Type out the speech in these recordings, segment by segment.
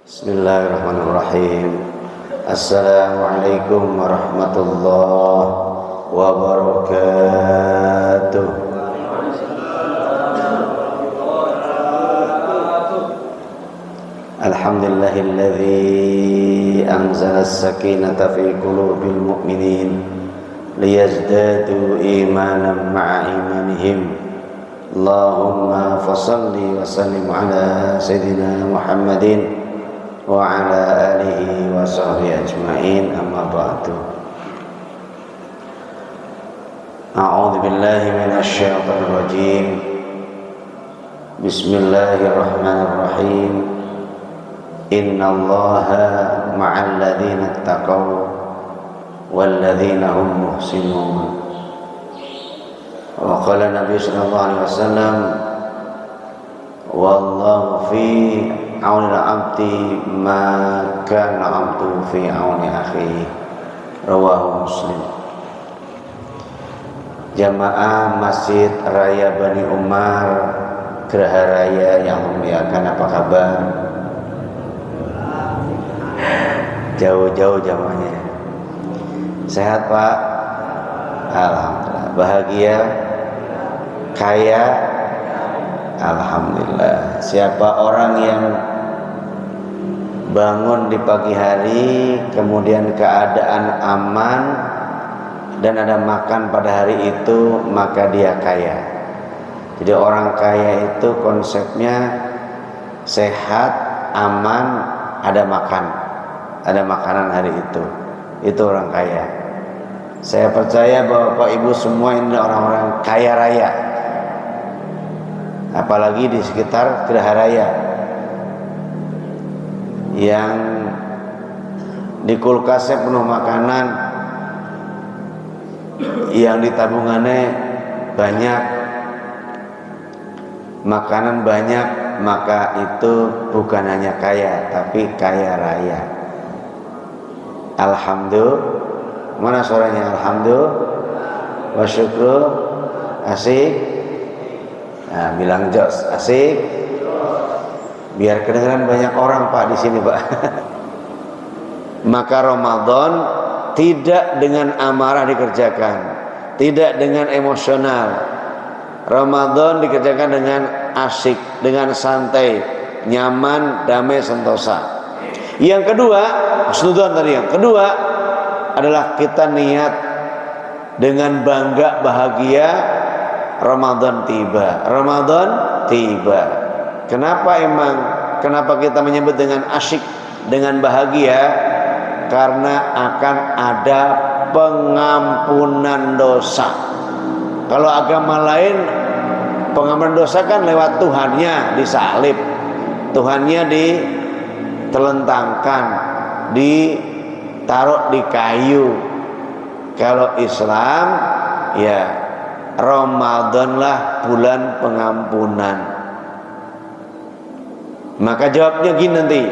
Bismillahirrahmanirrahim. Assalamualaikum warahmatullahi wabarakatuh. Alhamdulillahilladzi anzala as-sakinata fi qulubil mu'minin liyazdadu imanan ma'a imanihim. Allahumma fassalli wa sallim ala sayyidina Muhammadin wa ala alihi wa sahbihi ajma'in, amma ba'du. A'udzu billahi minasy syaithanir rajim. Bismillahirrahmanirrahim. Innallaha ma'al ladzina taqaw wal ladzina hum muhsinun. Wa qala Nabi sallallahu alaihi wasallam, wallahu fi auni al-abdi ma kana 'abdu fi auni akhihi. Rawahu Muslim. Jamaah Masjid Raya Bani Umar Geraha Raya yang memuliakan, apa kabar? Jauh-jauh jamaahnya. Sehat Pak? Alhamdulillah. Bahagia? Kaya? Alhamdulillah. Siapa orang yang bangun di pagi hari, kemudian keadaan aman dan ada makan pada hari itu, maka dia kaya. Jadi orang kaya itu konsepnya sehat, aman, ada makan, ada makanan hari itu. Itu orang kaya. Saya percaya bahwa Bapak Ibu semua ini orang-orang kaya raya, apalagi di sekitar Geraha Raya yang di kulkasnya penuh makanan, yang di tabungannya banyak, makanan banyak, maka itu bukan hanya kaya, tapi kaya raya. Alhamdulillah. Mana suaranya? Alhamdulillah wa syukru. Asik. Nah, bilang jos, asik. Biar kedengaran banyak orang Pak di sini Pak. Maka Ramadan tidak dengan amarah dikerjakan, tidak dengan emosional. Ramadan dikerjakan dengan asik, dengan santai, nyaman, damai, sentosa. Yang kedua, husnudzon tadi. Yang kedua adalah kita niat dengan bangga, bahagia. Ramadan tiba, Ramadan tiba. Kenapa kita menyebut dengan asyik, dengan bahagia? Karena akan ada pengampunan dosa. Kalau agama lain, pengampunan dosa kan lewat Tuhannya disalib, Tuhannya ditelentangkan, ditaruh di kayu. Kalau Islam, ya Ramadan lah bulan pengampunan. Maka jawabnya gini nanti.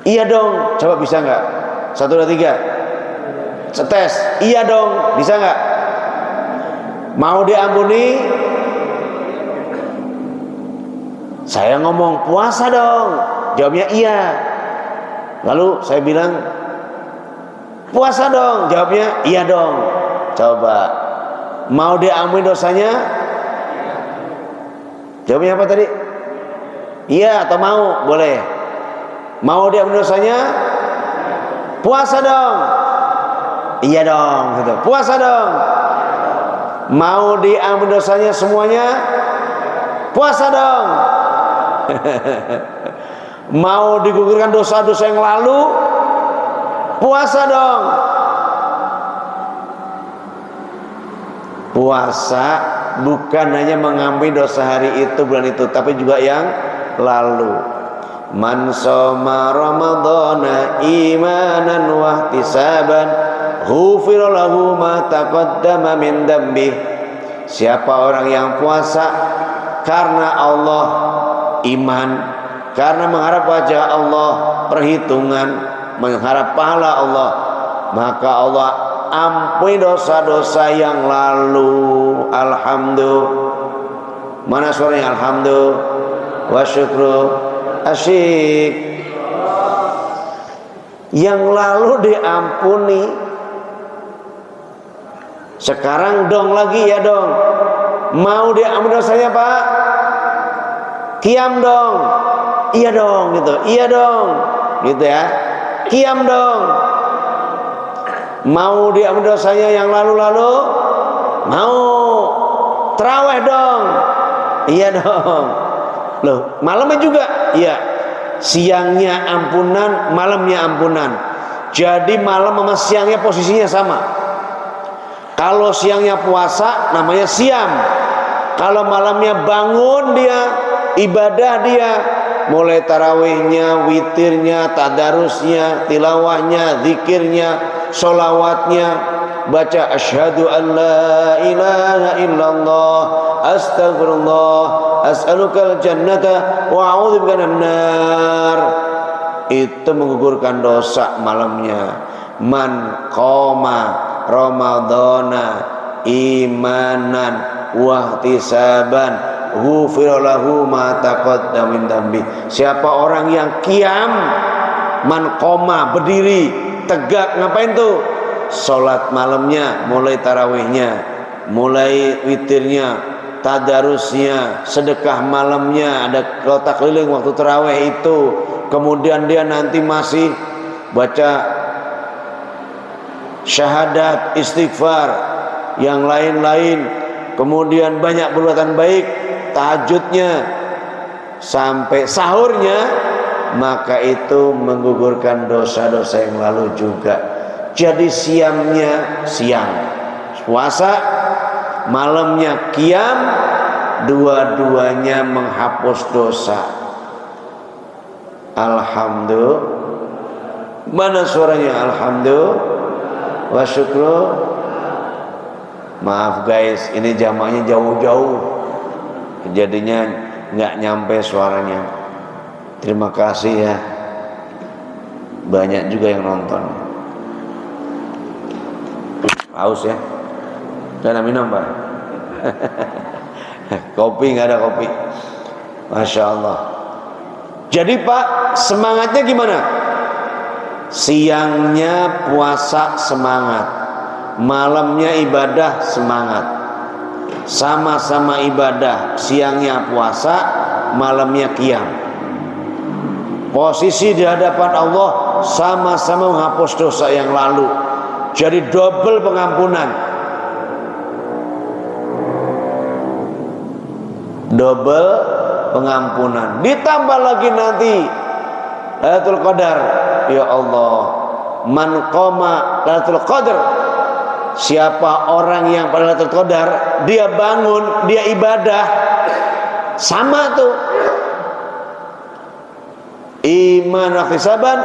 Iya dong, coba bisa nggak? 1, 2, 3. Setes. Iya dong, bisa nggak? Mau diampuni? Saya ngomong puasa dong. Jawabnya iya. Lalu saya bilang puasa dong. Jawabnya iya dong. Coba, mau diampuni dosanya? Jawabnya apa tadi? Iya atau mau? Boleh. Mau diampuni dosanya? Puasa dong. Iya dong, gitu. Puasa dong. Mau diampuni dosanya semuanya? Puasa dong. Mau digugurkan dosa-dosa yang lalu? Puasa dong. Puasa bukan hanya mengampuni dosa hari itu, bulan itu, tapi juga yang lalu. Man shoma ramadhana imanan wa ihtisaban ghufira lahu ma taqaddama min dhanbi. Siapa orang yang puasa karena Allah, iman, karena mengharap wajah Allah, perhitungan, mengharap pahala Allah, maka Allah ampuni dosa-dosa yang lalu. Alhamdulillah. Mana suaranya alhamdulillah wa syukru asyik. Yang lalu diampuni. Sekarang dong lagi ya dong. Mau diampuni dosanya Pak? Qiyam dong. Iya dong gitu. Iya dong. Gitu ya. Qiyam dong. Mau diampuni dosanya yang lalu-lalu? Mau. Terawih dong. Iya dong. Loh, malamnya juga? Iya. Siangnya ampunan, malamnya ampunan. Jadi malam sama siangnya posisinya sama. Kalau siangnya puasa namanya siam. Kalau malamnya bangun dia, ibadah dia, mulai tarawihnya, witirnya, tadarusnya, tilawahnya, zikirnya, sholawatnya, baca asyhadu an la ilaha illallah, astaghfirullah, as'alukal jannata wa a'udzubika minan nar. Itu menggugurkan dosa malamnya. Man qoma ramadhana imanan wa ihtisaban ghufira lahu ma taqaddama min dhanbi. Siapa orang yang qiyam, man qoma, berdiri tegak, ngapain tuh? Salat malamnya, mulai tarawihnya, mulai witirnya, tadarusnya, sedekah malamnya, ada kotak keliling waktu tarawih itu. Kemudian dia nanti masih baca syahadat, istighfar, yang lain-lain. Kemudian banyak perbuatan baik, tahajudnya, sampai sahurnya, maka itu menggugurkan dosa-dosa yang lalu juga. Jadi siamnya siang puasa, malamnya qiyam, dua-duanya menghapus dosa. Alhamdulillah. Mana suaranya alhamdulillah wa syukru. Maaf guys, ini jamaahnya jauh-jauh, jadinya nggak nyampe suaranya. Terima kasih ya, banyak juga yang nonton. Haus ya, jangan minum Pak. Kopi nggak ada kopi. Masya Allah. Jadi Pak, semangatnya gimana? Siangnya puasa semangat, malamnya ibadah semangat. Sama-sama ibadah, siangnya puasa, malamnya qiyam. Posisi di hadapan Allah sama-sama menghapus dosa yang lalu. Jadi double pengampunan. Double pengampunan. Ditambah lagi nanti Lailatul Qadar. Ya Allah, man qama Lailatul Qadar. Siapa orang yang pada Lailatul Qadar, dia bangun, dia ibadah, sama tuh. Iman wa ihtisaban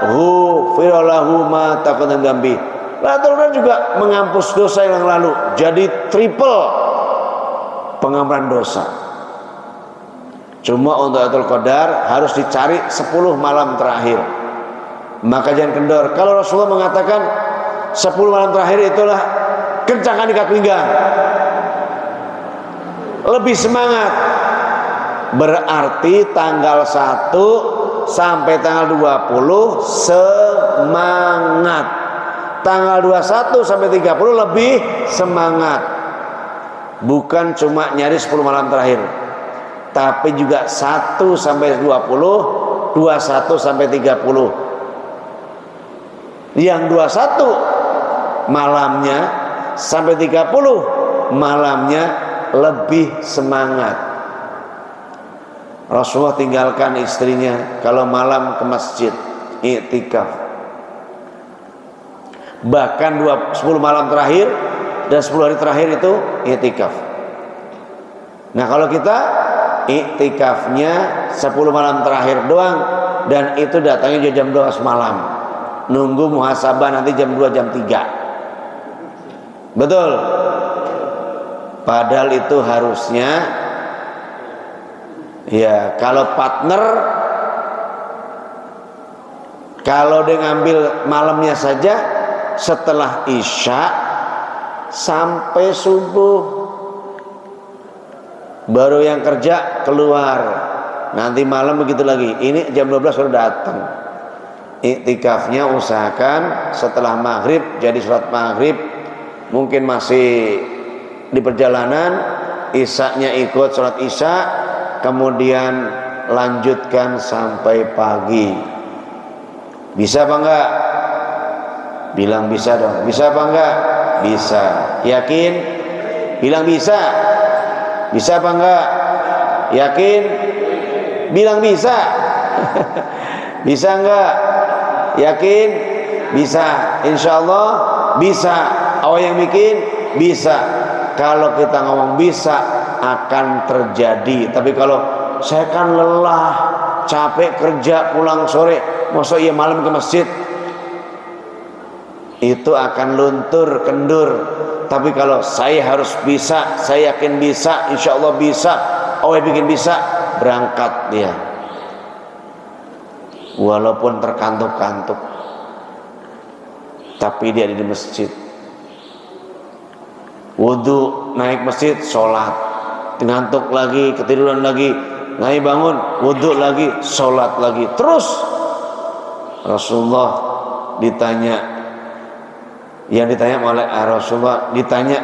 ghufira lahu ma taqaddama min dhanbi. Lailatul Qadar juga menghapus dosa yang lalu. Jadi triple pengampunan dosa. Cuma untuk Lailatul Qadar harus dicari 10 malam terakhir. Maka jangan kendor. Kalau Rasulullah mengatakan 10 malam terakhir itulah kencangkan ikat pinggang, lebih semangat. Berarti tanggal 1 sampai tanggal 20 semangat. Tanggal 21 sampai 30 lebih semangat. Bukan cuma nyari 10 malam terakhir, tapi juga 1 sampai 20, 21 sampai 30. Yang 21 malamnya sampai 30 malamnya lebih semangat. Rasulullah tinggalkan istrinya kalau malam ke masjid i'tikaf. Bahkan 10 malam terakhir dan 10 hari terakhir itu i'tikaf. Nah kalau kita iktikafnya 10 malam terakhir doang, dan itu datangnya jam 12 malam, nunggu muhasabah nanti jam 2 jam 3. Betul? Padahal itu harusnya ya kalau partner, kalau dia ngambil malamnya saja setelah isya sampai subuh, baru yang kerja keluar nanti malam begitu lagi. Ini jam 12 baru datang. Iktikafnya usahakan setelah maghrib, jadi sholat maghrib mungkin masih di perjalanan, isya-nya ikut sholat isya, kemudian lanjutkan sampai pagi. Bisa apa enggak? Bilang bisa dong. Bisa apa enggak? Bisa. Yakin? Bilang bisa. Bisa apa enggak? Yakin? Bilang bisa. Bisa enggak? Yakin? Bisa. Insyaallah bisa. Awak yang bikin bisa. Kalau kita ngomong bisa akan terjadi. Tapi kalau saya kan lelah, capek kerja, pulang sore, masa iya malam ke masjid, itu akan luntur, kendur. Tapi kalau saya harus bisa, saya yakin bisa, insya Allah bisa, awal bikin bisa, berangkat dia. Walaupun terkantuk-kantuk, tapi dia ada di masjid. Wudu, naik masjid, sholat, ngantuk lagi, ketiduran lagi, naik bangun, wudu lagi, sholat lagi, terus. Rasulullah ditanya, yang ditanya oleh Rasulullah, ditanya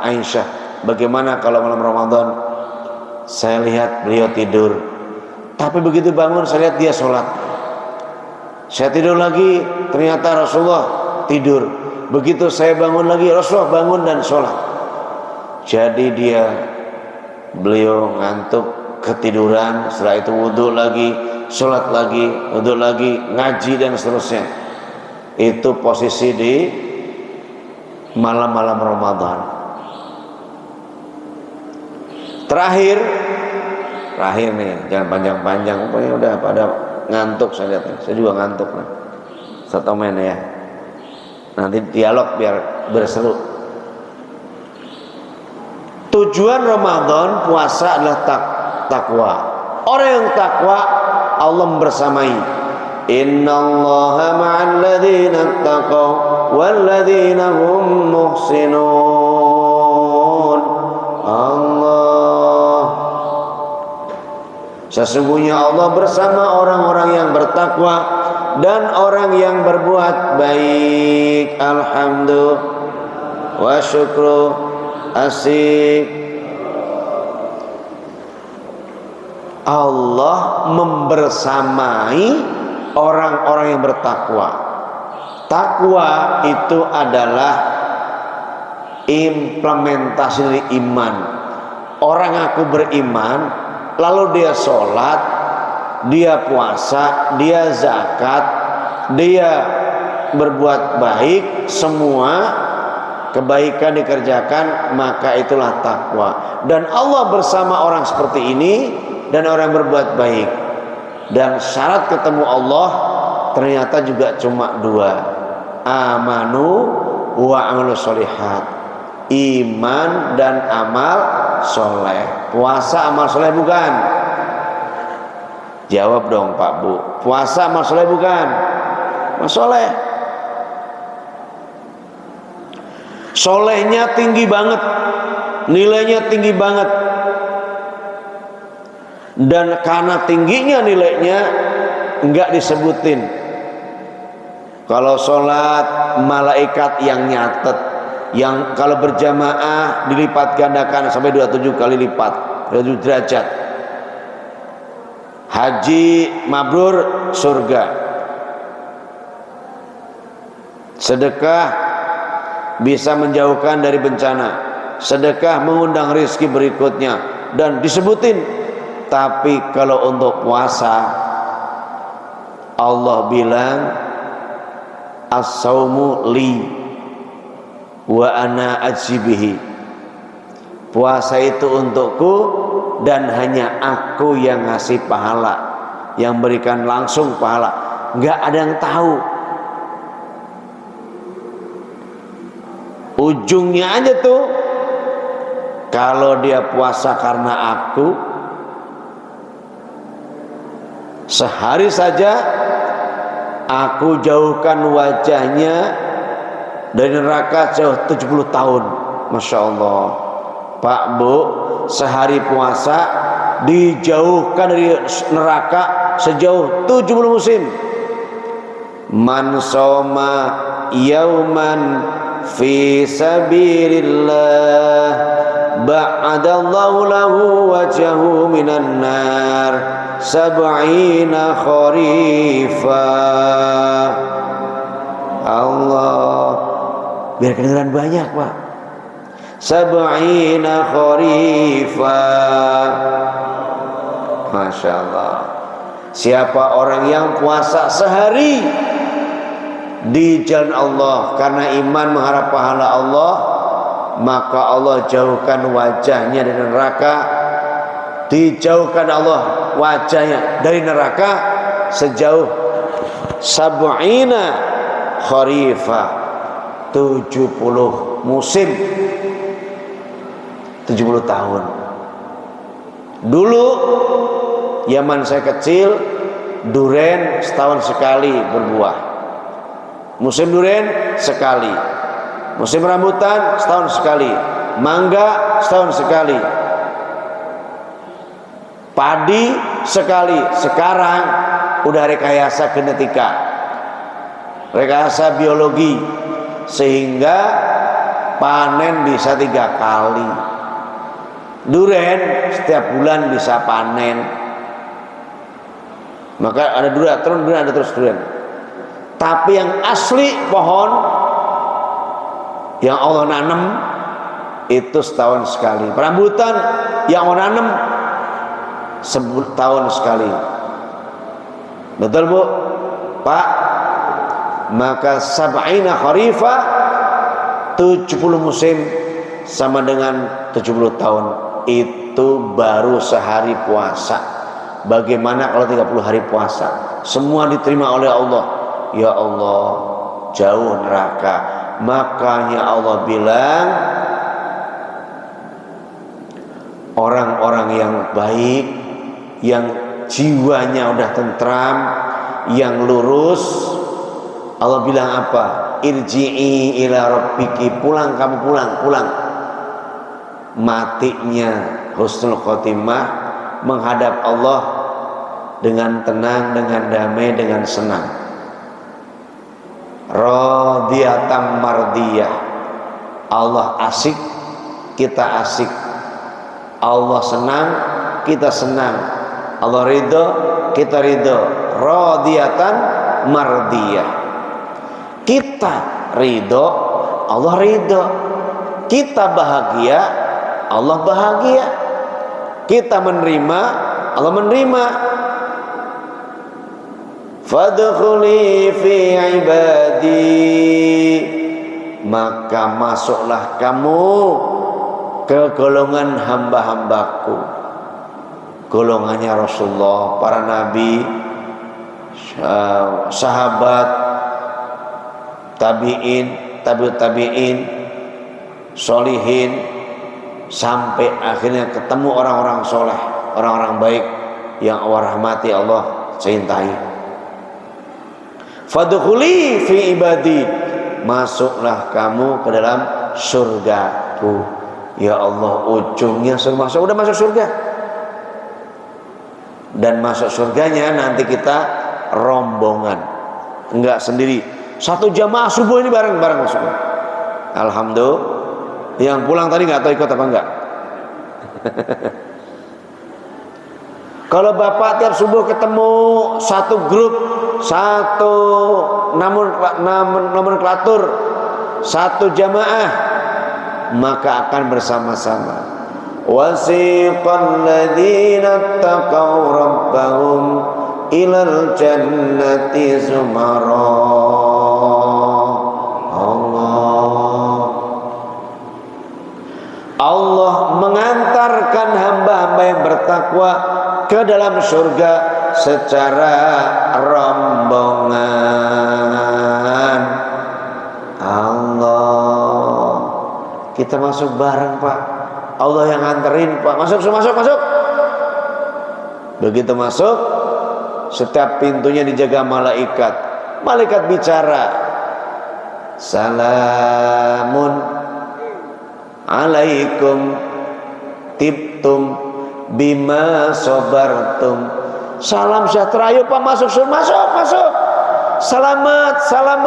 Aisyah, bagaimana kalau malam Ramadan? Saya lihat beliau tidur, tapi begitu bangun saya lihat dia sholat. Saya tidur lagi, ternyata Rasulullah tidur. Begitu saya bangun lagi, Rasulullah bangun dan sholat. Jadi beliau ngantuk, ketiduran, setelah itu wudu lagi, sholat lagi, wudu lagi, ngaji dan seterusnya. Itu posisi di malam-malam Ramadan. Terakhir nih, jangan panjang-panjang, pokoknya udah pada ngantuk saya lihat. Saya juga ngantuk nih. Satu main ya. Nanti dialog biar berseru. Tujuan Ramadan puasa adalah takwa. Orang yang takwa Allah membersamai. Innallaha ma'al ladzina taqaw wal ladzina hum muhsinun. Allah, sesungguhnya Allah bersama orang-orang yang bertakwa dan orang yang berbuat baik. Alhamdulillah wa syukru. Asik. Allah membersamai orang-orang yang bertakwa. Takwa itu adalah implementasi dari iman. Orang aku beriman, lalu dia sholat, dia puasa, dia zakat, dia berbuat baik, semua kebaikan dikerjakan, maka itulah takwa. Dan Allah bersama orang seperti ini dan orang yang berbuat baik. Dan syarat ketemu Allah ternyata juga cuma dua: amanu wa amalus sholihat, iman dan amal soleh. Puasa amal soleh bukan? Jawab dong Pak Bu, puasa amal soleh bukan? Amal soleh. Solehnya tinggi banget, nilainya tinggi banget. Dan karena tingginya nilainya enggak disebutin. Kalau sholat, malaikat yang nyatet, yang kalau berjamaah dilipat gandakan sampai 27 kali lipat, 27 derajat. Haji mabrur, surga. Sedekah bisa menjauhkan dari bencana, sedekah mengundang rezeki berikutnya, dan disebutin. Tapi kalau untuk puasa, Allah bilang as-saumu li wa ana ajzibihi. puasa itu untukku dan hanya aku yang ngasih pahala, yang berikan langsung pahala, nggak ada yang tahu. Ujungnya aja tuh, kalau dia puasa karena aku, sehari saja aku jauhkan wajahnya dari neraka jauh 70 tahun. Masya Allah. Pak Bu, sehari puasa dijauhkan dari neraka sejauh 70 musim. Man soma yauman fi sabilillah ba'adallahu lahu wajhahu minan nar sab'ina kharifa. Allah, biar kedengeran banyak Pak. Sab'ina kharifa. Masya Allah. Siapa orang yang puasa sehari di jalan Allah karena iman mengharap pahala Allah, maka Allah jauhkan wajahnya dari neraka, dijauhkan Allah wajahnya dari neraka sejauh sab'ina kharifa, 70 musim, 70 tahun. Dulu zaman saya kecil, duren setahun sekali berbuah. Musim duren sekali, musim rambutan setahun sekali, mangga setahun sekali, padi sekali. Sekarang udah rekayasa genetika, rekayasa biologi, sehingga panen bisa 3 kali. Duren setiap bulan bisa panen. Maka ada durian, turun durian, ada terus durian. Tapi yang asli pohon yang Allah nanam itu setahun sekali. Rambutan yang Allah nanam setahun sekali. Betul Bu? Pak? Maka sab'ina kharifa, 70 musim sama dengan 70 tahun. Itu baru sehari puasa. Bagaimana kalau 30 hari puasa? Semua diterima oleh Allah. Ya Allah, jauh neraka. Makanya Allah bilang, orang-orang yang baik, yang jiwanya udah tentram, yang lurus, Allah bilang apa? Irji'i ila rabbiki, pulang kamu, pulang. Matinya husnul khotimah, menghadap Allah dengan tenang, dengan damai, dengan senang. Radiyatan mardiyah. Allah asik, kita asik. Allah senang, kita senang. Allah ridho, kita ridho. Radiyatan mardiyah. Kita ridho, Allah ridho. Kita bahagia, Allah bahagia. Kita menerima, Allah menerima. Fadkhuli fi ibadi, maka masuklah kamu ke golongan hamba-hambaku. Golongannya Rasulullah, para nabi, sahabat, tabi'in, tabi'ut tabi'in, solihin, sampai akhirnya ketemu orang-orang soleh, orang-orang baik yang Allah rahmati, Allah cintai. Fadkhuli fi ibadi, masuklah kamu ke dalam surgaku. Ya Allah, ujungnya masuk, udah masuk surga. Dan masuk surganya nanti kita rombongan, enggak sendiri. Satu jamaah subuh ini bareng-bareng masuk. Alhamdulillah. Yang pulang tadi nggak tahu ikut apa enggak. Kalau bapak tiap subuh ketemu satu grup, satu nomenklatur, satu jamaah, maka akan bersama-sama. Wasiqal ladzina taqaw rabbahum ilal jannati zumara. Allah hamba yang bertakwa ke dalam surga secara rombongan. Allah, kita masuk bareng Pak, Allah yang nganterin Pak. Masuk. Begitu masuk, setiap pintunya dijaga malaikat. Malaikat bicara, salamun alaikum tibtum bima sobartum. Salam sejahtera, ayo Pak, masuk. Selamat, salam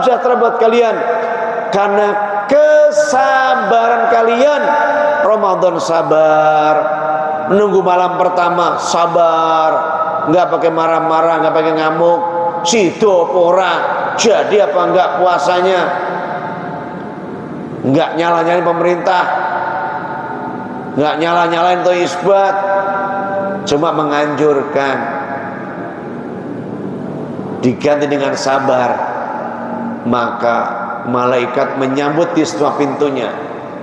sejahtera buat kalian karena kesabaran kalian. Ramadan sabar, menunggu malam pertama sabar, nggak pakai marah-marah, nggak pakai ngamuk. Sido pora, jadi apa enggak puasanya? Nggak nyala-nyalain pemerintah, nggak nyala-nyalain atau isbat, cuma menganjurkan. Diganti dengan sabar, maka malaikat menyambut di semua pintunya,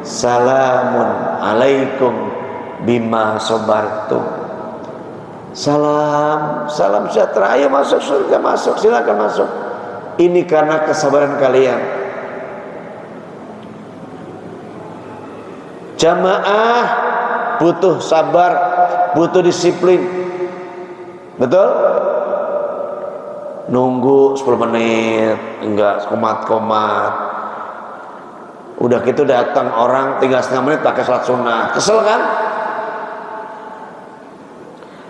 salamun alaikum bima sobartum. Salam sejahtera, ayo masuk surga, masuk, silakan masuk. Ini karena kesabaran kalian. Jamaah butuh sabar, butuh disiplin. Betul? Nunggu 10 menit, enggak komat-komat. Udah gitu datang orang tinggal setengah menit pakai salat sunnah. Kesel kan?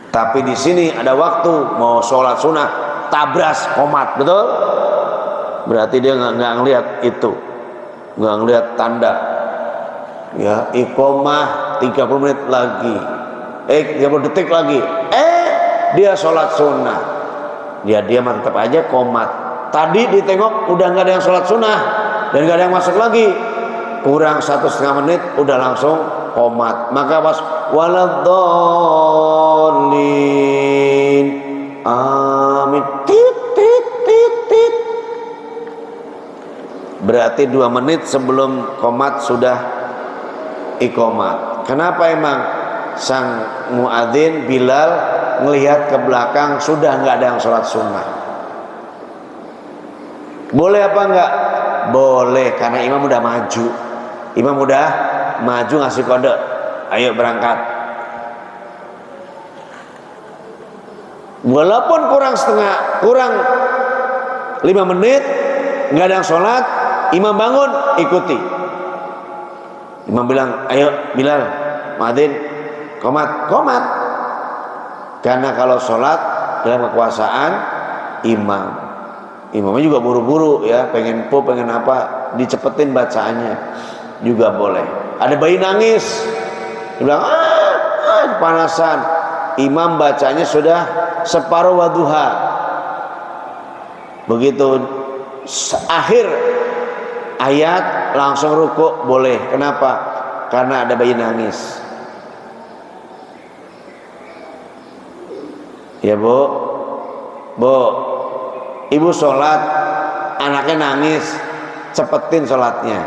Tapi di sini ada waktu mau sholat sunnah, tabras komat, betul? Berarti dia nggak ngelihat itu, nggak ngelihat tanda. Ya, iqomah 30 menit lagi, 30 detik lagi, dia sholat sunnah. Dia tetap aja komat. Tadi ditengok udah nggak ada yang sholat sunnah dan nggak ada yang masuk lagi, kurang 1,5 menit udah langsung komat. Maka pas waladhdallin amin tit. Berarti 2 menit sebelum komat sudah iqomat. Kenapa emang sang muadzin Bilal ngelihat ke belakang sudah nggak ada yang sholat sunnah? Boleh apa enggak? Boleh, karena imam udah maju. Imam udah maju ngasih kode, ayo berangkat. Walaupun kurang 5 menit nggak ada yang sholat, imam bangun ikuti. Imam bilang, ayo Bilal, muadzin, komat. Karena kalau sholat dalam kekuasaan imamnya juga buru-buru ya, pengen apa, dicepetin bacaannya juga boleh. Ada bayi nangis, dia bilang kepanasan, imam bacanya sudah separuh waduha. Begitu akhir ayat langsung rukuk boleh. Kenapa? Karena ada bayi nangis. Ya bu, ibu sholat, anaknya nangis, cepetin sholatnya.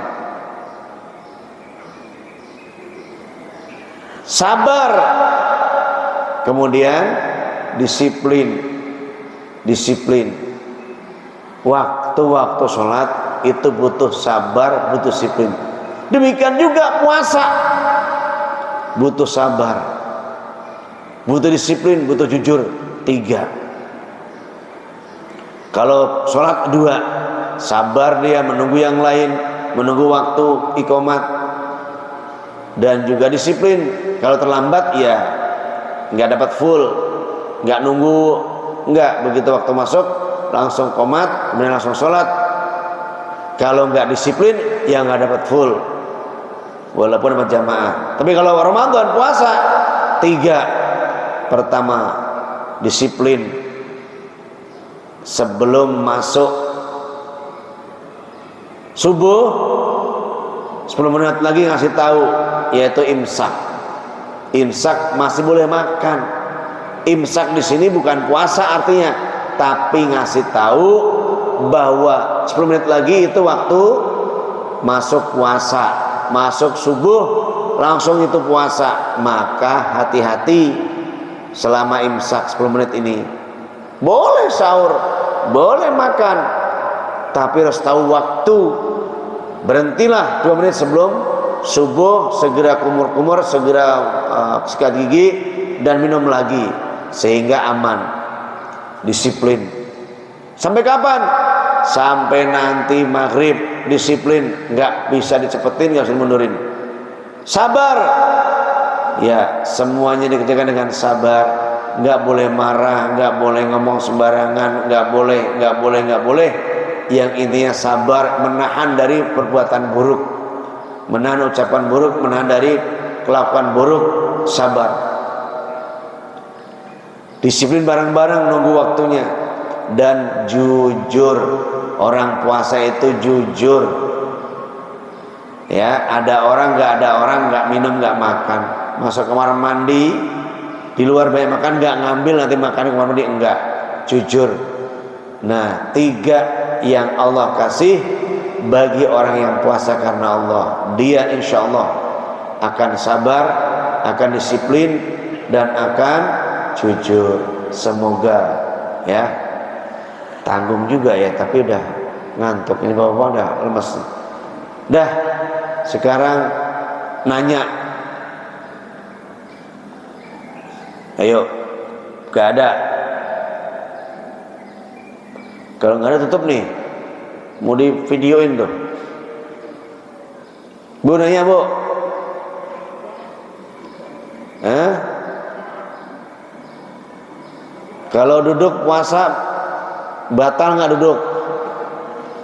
Sabar. Kemudian disiplin. Waktu-waktu sholat itu butuh sabar, butuh disiplin. Demikian juga puasa, butuh sabar, butuh disiplin, butuh jujur. 3. Kalau sholat 2, sabar dia menunggu yang lain, menunggu waktu iqomat, dan juga disiplin. Kalau terlambat ya nggak dapat full, nggak nunggu, nggak, begitu waktu masuk langsung qomat, kemudian langsung sholat. Kalau nggak disiplin ya nggak dapat full, walaupun berjamaah. Tapi kalau Ramadan puasa 3, pertama disiplin sebelum masuk subuh 10 menit lagi ngasih tahu, yaitu imsak. Imsak masih boleh makan. Imsak di sini bukan puasa artinya, tapi ngasih tahu bahwa 10 menit lagi itu waktu masuk puasa, masuk subuh langsung itu puasa, maka hati-hati selama imsak 10 menit ini. Boleh sahur, boleh makan, tapi harus tahu waktu. Berhentilah 2 menit sebelum subuh, segera kumur-kumur, segera sikat gigi dan minum lagi sehingga aman. Disiplin. Sampai kapan? Sampai nanti maghrib. Disiplin, nggak bisa dicepetin, nggak bisa dimundurin. Sabar. Ya, semuanya dikerjakan dengan sabar. Nggak boleh marah, nggak boleh ngomong sembarangan, nggak boleh. Yang intinya sabar, menahan dari perbuatan buruk, menahan ucapan buruk, menahan dari kelakuan buruk. Sabar. Disiplin bareng-bareng, nunggu waktunya. Dan jujur. Orang puasa itu jujur. Ya, ada orang, nggak ada orang, nggak minum, nggak makan, masuk kamar mandi, di luar banyak makan, nggak ngambil nanti makan di kamar mandi, enggak, jujur. Nah, 3 yang Allah kasih bagi orang yang puasa karena Allah, dia insya Allah akan sabar, akan disiplin, dan akan jujur. Semoga ya. Tanggung juga ya, tapi udah ngantuk ini, bapak udah lemes. Dah, sekarang nanya. Ayo, gak ada. Kalau nggak ada tutup nih. Mau di videoin tuh. Bu nanya, Bu. Kalau duduk puasa batal nggak duduk?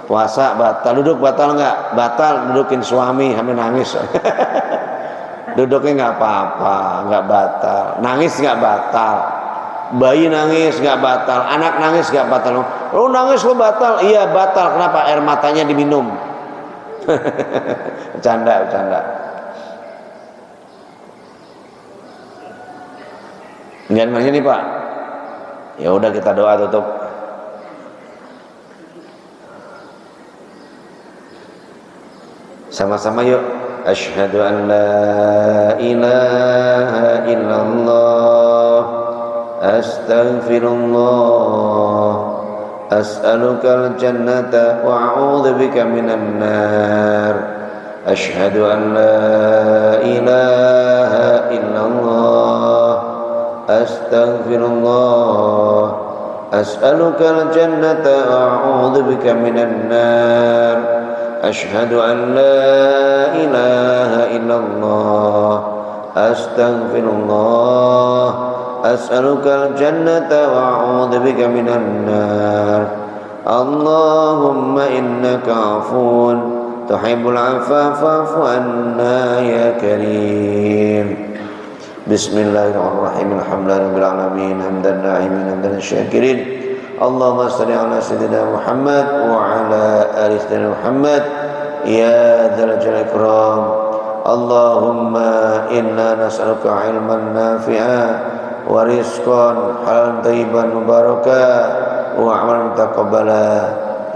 Puasa batal, duduk batal nggak? Batal, dudukin suami sampai nangis. Duduknya nggak apa-apa, nggak batal. Nangis nggak batal. Bayi nangis nggak batal. Anak nangis nggak batal. Lo nangis lo batal? Iya batal. Kenapa? Air matanya diminum. Bercanda. Jangan nangis nih Pak. Ya udah kita doa tutup. Sama-sama yuk. Asyhadu an la ilaha illallah, astaghfirullah, as'alukal jannata wa a'udzu bika minan nar. Asyhadu an la ilaha illallah, astaghfirullah, as'alukal jannata wa a'udzu bika minan nar. أشهد أن لا إله إلا الله أستغفر الله أسألك الجنة وأعوذ بك من النار اللهم إنك عفو تحب العفو فاعف عنا يا كريم بسم الله الرحمن الرحيم الحمد لله رب العالمين حمدا الناعمين حمدا الشاكرين اللهم صل على سيدنا محمد وعلى آل سيدنا محمد يا ذا الجلال والإكرام اللهم إنا نسألك علما نافعا ورزقا حلالا طيبا مباركا وعملا متقبلا.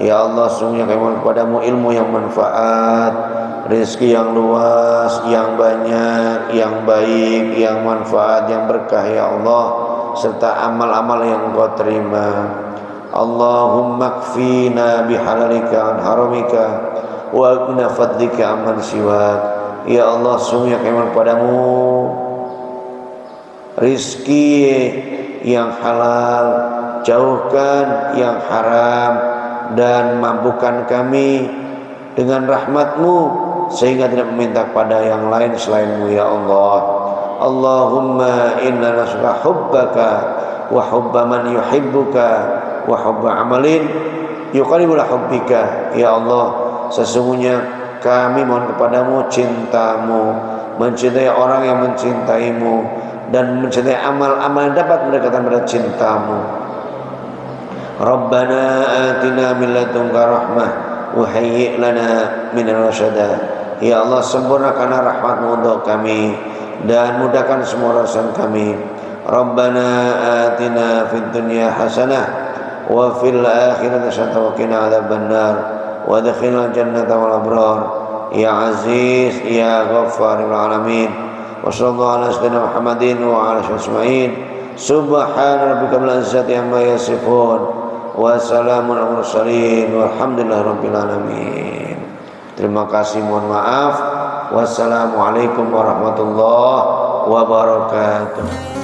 Ya Allah, sungguhnya kami mohon kepadamu ilmu yang manfaat, rezeki yang luas, yang banyak, yang baik, yang manfaat, yang berkah ya Allah, serta amal-amal yang Engkau terima. Allahumma kfina bihalalika an haramika wa agna fadlika amman siwak. Ya Allah, sungguhnya kami mohon padamu rizki yang halal, jauhkan yang haram, dan mampukan kami dengan rahmat-Mu sehingga tidak meminta pada yang lain selain-Mu ya Allah. Allahumma inna nas'aluka hubbaka wa hubba man yuhibbuka wa hubba amalin yuqarribu ila hubbika. Ya Allah, sesungguhnya kami mohon kepadamu cintamu, mencintai orang yang mencintaimu, dan mencintai amal-amal yang dapat mendekatkan pada cintamu. Rabbana atina min ladunka rahmah wa hayyi' lana min rasyada. Ya Allah, sempurnakanlah rahmat-Mu untuk kami dan mudahkan semua urusan kami. Rabbana atina fid dunya hasanah wa fil akhirati hasanah wa qina adzabannar wa adkhilna jannata wal abrar. ya aziz ya ghaffar alamin. Wa sallallahu ala sayyidina Muhammadin wa ala alihi ajmain. Subhana rabbika rabbil izzati amma yasifun wa salamun alal mursalin walhamdulillahi rabbil alamin. Terima kasih, mohon maaf. Wassalamualaikum warahmatullahi wabarakatuh.